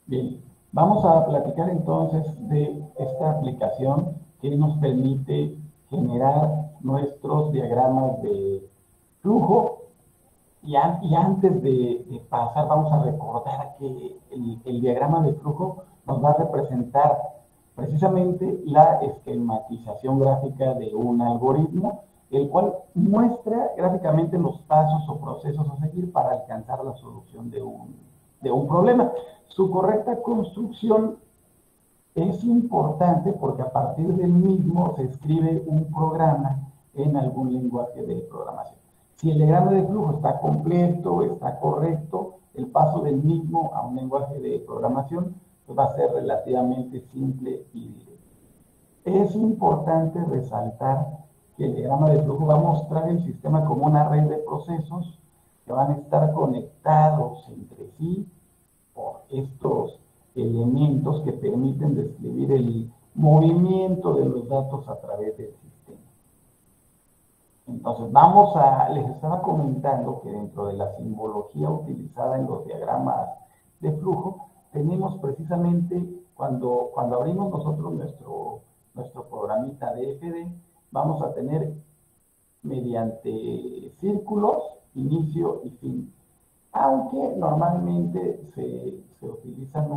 Bien, vamos a platicar entonces de esta aplicación que nos permite generar nuestros diagramas de flujo y antes de pasar vamos a recordar que el diagrama de flujo nos va a representar precisamente la esquematización gráfica de un algoritmo, el cual muestra gráficamente los pasos o procesos a seguir para alcanzar la solución de un problema. Su correcta construcción es importante porque a partir del mismo se escribe un programa en algún lenguaje de programación. Si el diagrama de flujo está completo, está correcto, el paso del mismo a un lenguaje de programación pues va a ser relativamente simple y directo. Es importante resaltar que el diagrama de flujo va a mostrar el sistema como una red de procesos que van a estar conectados entre sí por estos elementos que permiten describir el movimiento de los datos a través del sistema. Entonces, les estaba comentando que dentro de la simbología utilizada en los diagramas de flujo, tenemos precisamente cuando abrimos nosotros nuestro programita de FD, vamos a tener mediante círculos, inicio y fin. Aunque normalmente se utilizan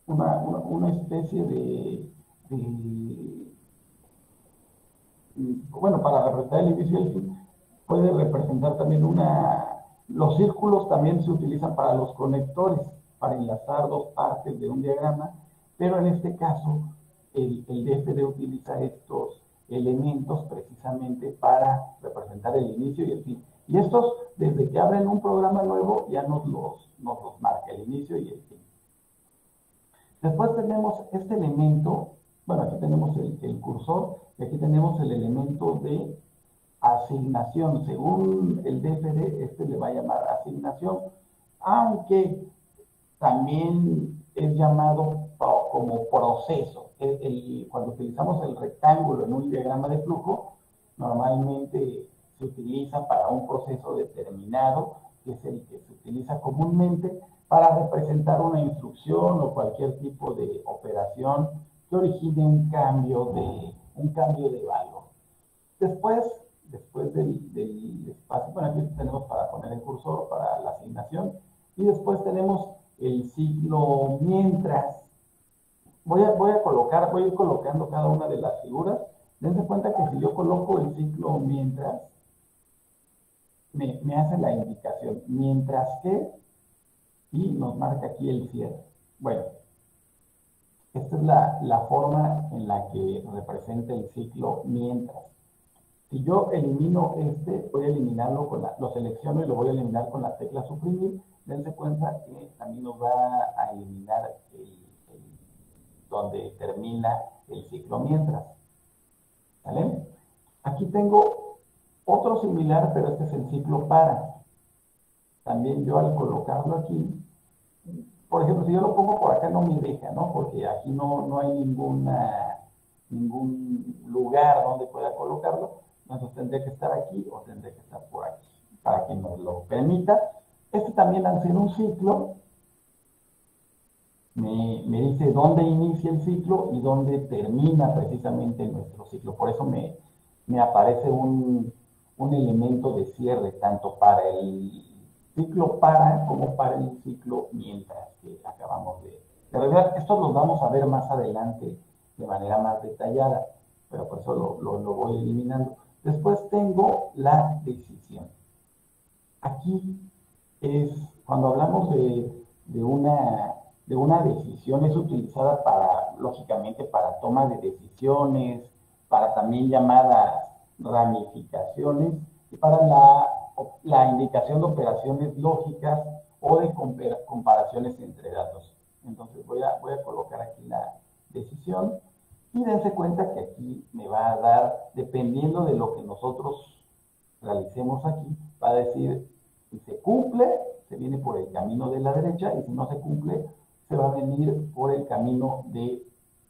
una especie bueno, para representar el inicio y el fin, puede representar también los círculos también se utilizan para los conectores, para enlazar dos partes de un diagrama, pero en este caso el DFD utiliza estos elementos precisamente para representar el inicio y el fin. Y estos, desde que abren un programa nuevo, ya nos los marca el inicio y el fin. Después tenemos este elemento, bueno, aquí tenemos el cursor, y aquí tenemos el elemento de asignación. Según el DFD, este le va a llamar asignación, aunque también es llamado como proceso. Cuando utilizamos el rectángulo en un diagrama de flujo, normalmente se utiliza para un proceso determinado, que es el que se utiliza comúnmente para representar una instrucción o cualquier tipo de operación que origine un cambio de valor. Después del espacio, bueno, aquí tenemos para poner el cursor para la asignación, y después tenemos el ciclo mientras. Voy a ir colocando cada una de las figuras. Dense cuenta que si yo coloco el ciclo mientras, me hace la indicación, mientras que, y nos marca aquí el cierre. Bueno, esta es la forma en la que representa el ciclo mientras. Si yo elimino voy a eliminarlo lo selecciono y lo voy a eliminar con la tecla suprimir. Dense cuenta que también nos va a eliminar donde termina el ciclo mientras. ¿Vale? Aquí tengo otro similar, pero este es el ciclo para. También yo al colocarlo aquí, por ejemplo, si yo lo pongo por acá no me deja, ¿no? Porque aquí no hay ningún lugar donde pueda colocarlo. Entonces tendría que estar aquí o tendría que estar por aquí, para que nos lo permita. Este también, al ser un ciclo, me dice dónde inicia el ciclo y dónde termina precisamente nuestro ciclo. Por eso me aparece un elemento de cierre, tanto para el ciclo para como para el ciclo mientras que acabamos de revisar. Esto lo vamos a ver más adelante de manera más detallada, pero por eso lo voy eliminando. Después tengo la decisión. Aquí es cuando hablamos de una decisión, es utilizada lógicamente, para toma de decisiones, para también llamadas ramificaciones y para la indicación de operaciones lógicas o de comparaciones entre datos. Entonces voy a colocar aquí la decisión y dense cuenta que aquí me va a dar, dependiendo de lo que nosotros realicemos aquí, va a decir si se cumple, se viene por el camino de la derecha, y si no se cumple, se va a venir por el camino de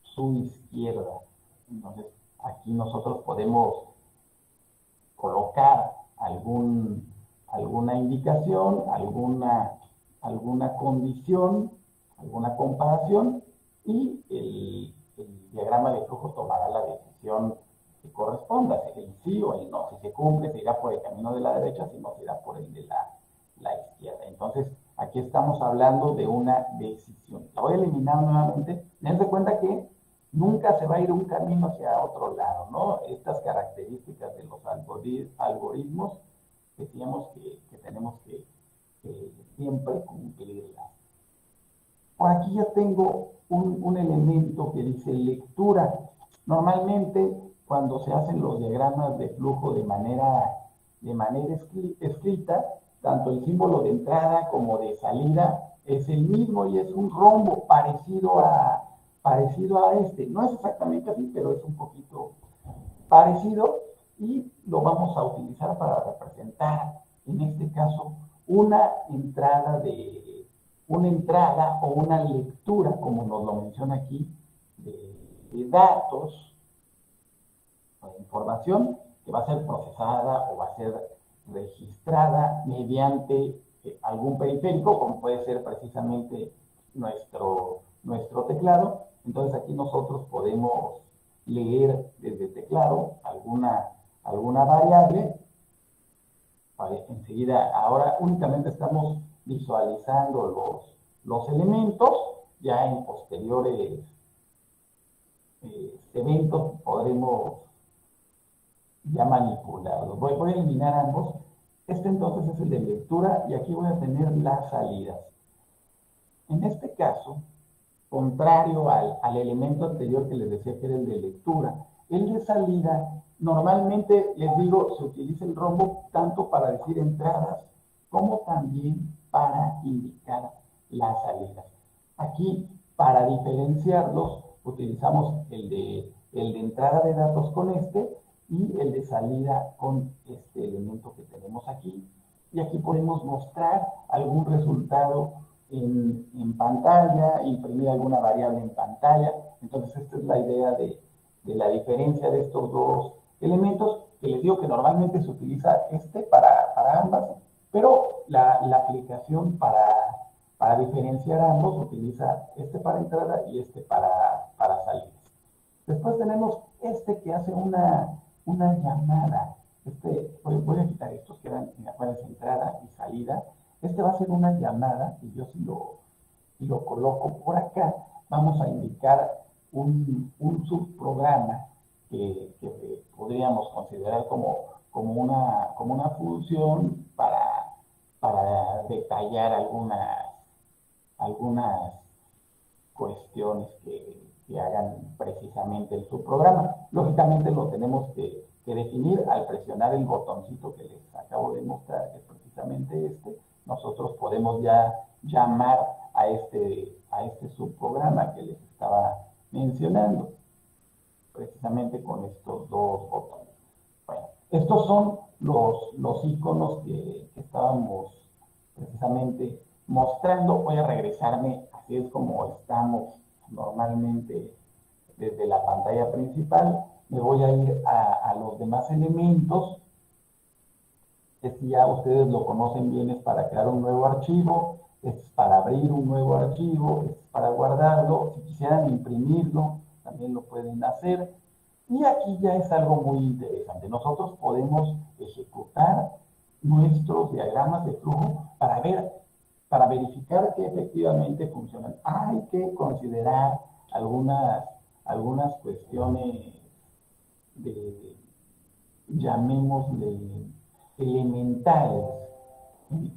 su izquierda. Entonces, aquí nosotros podemos colocar alguna indicación, alguna condición, alguna comparación, y el diagrama de flujo tomará la decisión que corresponda, el sí o el no. Si se cumple, se irá por el camino de la derecha, si no, se irá por el de la izquierda. Entonces, aquí estamos hablando de una decisión. La voy a eliminar nuevamente. Dense cuenta que nunca se va a ir un camino hacia otro lado, ¿no? Estas características de los algoritmos decíamos que tenemos que siempre cumplirlas. Por aquí ya tengo un elemento que dice lectura. Normalmente, cuando se hacen los diagramas de flujo de manera escrita, tanto el símbolo de entrada como de salida es el mismo y es un rombo parecido a este. No es exactamente así, pero es un poquito parecido, y lo vamos a utilizar para representar, en este caso, una entrada o una lectura, como nos lo menciona aquí, de datos o de información que va a ser procesada o va a ser registrada mediante algún periférico, como puede ser precisamente nuestro teclado. Entonces aquí nosotros podemos leer desde el teclado alguna variable. Vale, enseguida, ahora únicamente estamos visualizando los elementos. Ya en posteriores eventos podremos ya manipularlos. Voy a eliminar ambos. Este entonces es el de lectura y aquí voy a tener las salidas. En este caso, contrario al elemento anterior que les decía que era el de lectura, el de salida, normalmente les digo, se utiliza el rombo tanto para decir entradas como también para indicar las salidas. Aquí, para diferenciarlos, utilizamos el de entrada de datos con este y el de salida con este elemento que tenemos aquí. Y aquí podemos mostrar algún resultado en pantalla, imprimir alguna variable en pantalla. Entonces, esta es la idea de la diferencia de estos dos elementos, que les digo que normalmente se utiliza este para ambas, pero la aplicación para diferenciar ambos utiliza este para entrada y este para salida. Después tenemos este que hace una llamada. Voy a quitar estos que eran entrada y salida. Este va a ser una llamada, y yo si lo coloco por acá, vamos a indicar un subprograma que podríamos considerar como una función para detallar algunas cuestiones que hagan precisamente el subprograma. Lógicamente lo tenemos que definir al presionar el botoncito que les acabo de mostrar, que es precisamente este. Nosotros podemos ya llamar a este subprograma que les estaba mencionando, precisamente con estos dos botones. Bueno, estos son los iconos que estábamos precisamente mostrando. Voy a regresarme, así es como estamos normalmente desde la pantalla principal. Me voy a ir a los demás elementos. Este ya ustedes lo conocen bien, es para crear un nuevo archivo, es para abrir un nuevo archivo, es para guardarlo. Si quisieran imprimirlo, también lo pueden hacer. Y aquí ya es algo muy interesante. Nosotros podemos ejecutar nuestros diagramas de flujo para verificar que efectivamente funcionan. Hay que considerar algunas cuestiones llamémosle elementales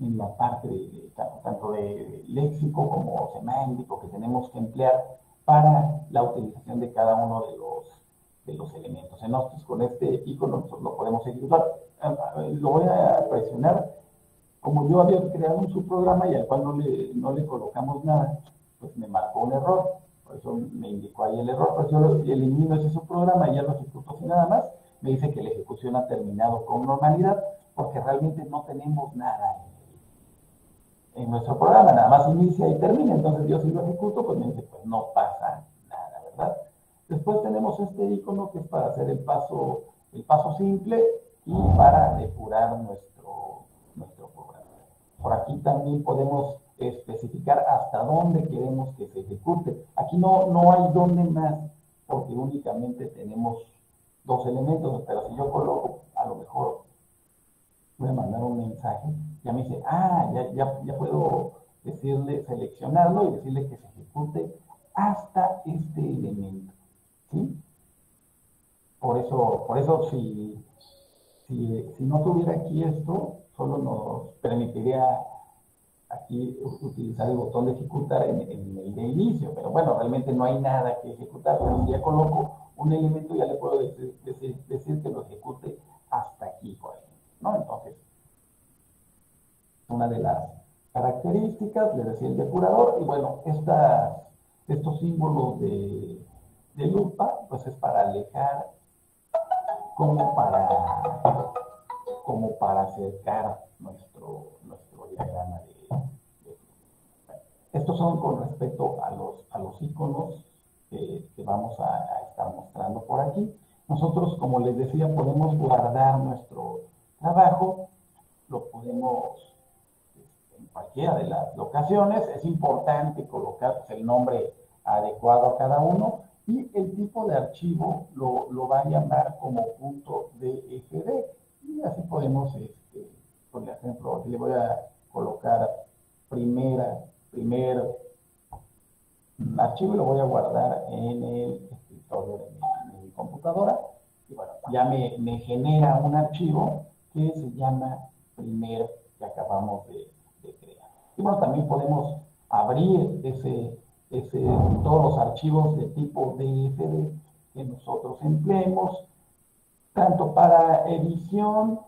en la parte tanto de léxico como semántico que tenemos que emplear para la utilización de cada uno de los elementos. Entonces, con este icono lo podemos ejecutar. Lo voy a presionar. Como yo había creado un subprograma y al cual no le colocamos nada, pues me marcó un error. Por eso me indicó ahí el error. Pues yo elimino ese subprograma y ya lo ejecuto sin nada más. Me dice que la ejecución ha terminado con normalidad, porque realmente no tenemos nada en nuestro programa, nada más inicia y termina. Entonces yo si lo ejecuto, pues me dice, pues no pasa nada, ¿verdad? Después tenemos este icono que es para hacer el paso simple y para depurar nuestro programa. Por aquí también podemos especificar hasta dónde queremos que se ejecute. Aquí no hay dónde más, porque únicamente tenemos dos elementos, pero si yo coloco, a lo mejor voy a mandar un mensaje, ya me dice, ya puedo decirle, seleccionarlo y decirle que se ejecute hasta este elemento, ¿sí? Por eso si no tuviera aquí esto, solo nos permitiría aquí utilizar el botón de ejecutar en el de inicio, pero bueno, realmente no hay nada que ejecutar, pero si ya coloco un elemento ya le puedo decir que lo ejecute hasta aquí, por ejemplo, ¿no? Entonces, una de las características, le decía el depurador, y bueno, estos símbolos de lupa, pues es para alejar como para acercar nuestro diagrama de. Estos son con respecto a los iconos que vamos a estar mostrando por aquí. Nosotros, como les decía, podemos guardar nuestro trabajo, lo podemos en cualquiera de las locaciones. Es importante colocar el nombre adecuado a cada uno y el tipo de archivo lo va a llamar como .dfd y así podemos, por ejemplo, le voy a colocar primer archivo y lo voy a guardar en el escritorio de mi computadora. Y bueno, ya me genera un archivo que se llama primer que acabamos de crear. Y bueno, también podemos abrir todos los archivos de tipo DFD que nosotros empleemos, tanto para edición,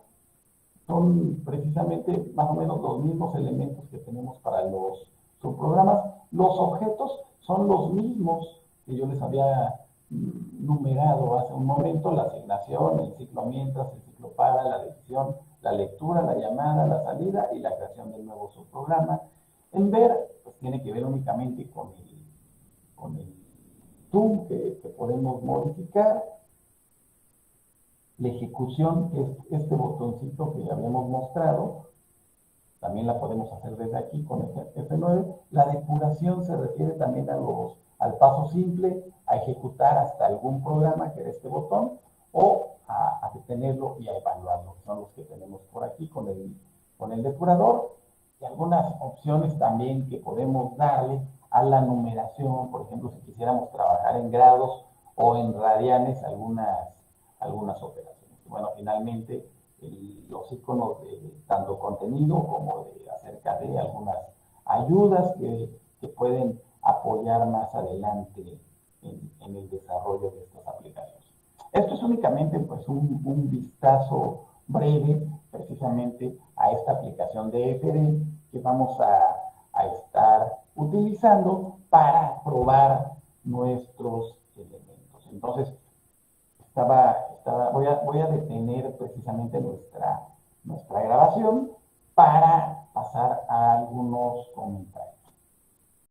son precisamente más o menos los mismos elementos que tenemos para los subprogramas. Los objetos son los mismos que yo les había numerado hace un momento: la asignación, el ciclo mientras, el ciclo para, la decisión, la lectura, la llamada, la salida y la creación del nuevo subprograma. En ver, pues tiene que ver únicamente con el zoom que podemos modificar. La ejecución, que es este botoncito que habíamos mostrado, también la podemos hacer desde aquí con F9. La depuración se refiere también al paso simple, a ejecutar hasta algún programa, que era este botón, o a detenerlo y a evaluarlo, que son los que tenemos por aquí con el depurador. Y algunas opciones también que podemos darle a la numeración, por ejemplo, si quisiéramos trabajar en grados o en radianes, algunas operaciones. Bueno, finalmente los iconos de tanto contenido como de acerca de algunas ayudas que pueden apoyar más adelante en el desarrollo de estas aplicaciones. Esto es únicamente pues un vistazo breve precisamente a esta aplicación de FD que vamos a estar utilizando para probar nuestros elementos. Entonces, voy a detener precisamente nuestra grabación para pasar a algunos comentarios.